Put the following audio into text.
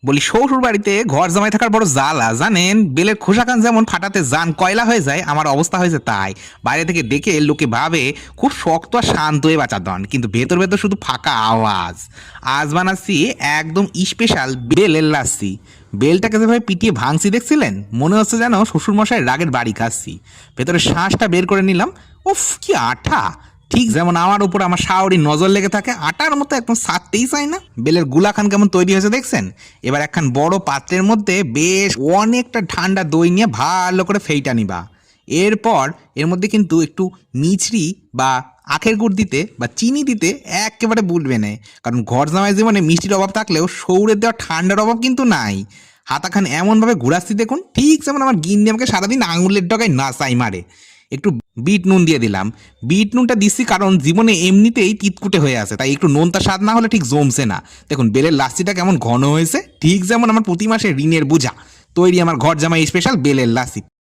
বলি শ্বশুর বাড়িতে ঘর জামাই থাকার বড় জ্বালা জানেন। বেলের খোসাকান যেমন ফাটাতে যান কয়লা হয়ে যায়, আমার অবস্থা হয়েছে তাই। বাইরে থেকে দেখে লোকে ভাবে খুব শক্ত আর শান্ত হয়ে বাঁচা দন, কিন্তু ভেতর ভেতর শুধু ফাঁকা আওয়াজ। আজ বানাচ্ছি একদম স্পেশাল বেলের লাচ্ছি। বেলটাকে যেভাবে পিটিয়ে ভাঙছি দেখছিলেন, মনে হচ্ছে যেন শ্বশুরমশাই রাগের বাড়ি খাচ্ছি। ভেতরে শ্বাসটা বের করে নিলাম। উফ কি আঠা! ঠিক যেমন আমার উপর আমার শাওরি নজর লেগে থাকে, আটার মতো একদম ছাড়তেই চাই না। বেলের গুলাখান কেমন তৈরি হয়েছে দেখছেন। এবার একখান বড় পাত্রের মধ্যে বেশ অনেকটা ঠান্ডা দই নিয়ে ভালো করে ফেইটা নিবা। এরপর এর মধ্যে কিন্তু একটু মিছরি বা আখের গুড় দিতে বা চিনি দিতে একেবারে ভুলবে না, কারণ ঘর জামাই জীবনে মিষ্টির অভাব থাকলেও সৌরের দেওয়া ঠান্ডার অভাব কিন্তু নাই। হাতাখান এমনভাবে ঘুরাচ্ছি দেখুন, ঠিক যেমন আমার গিন্নি আমাকে সারাদিন আঙুলের ডগায় নাচাই মারে। একটু বিট নুন দিয়ে দিলাম। বিট নুনটা দিচ্ছি কারণ জীবনে এমনিতেই তিতকুটে হয়ে আছে, তাই একটু নোনতা স্বাদ না হলে ঠিক জমছে না। দেখুন বেলের লাচ্ছিটা কেমন ঘন হয়েছে, ঠিক যেমন আমার প্রতি মাসে ঋণের বোঝা। তৈরি আমার ঘর জামাই স্পেশাল বেলের লাচ্ছি।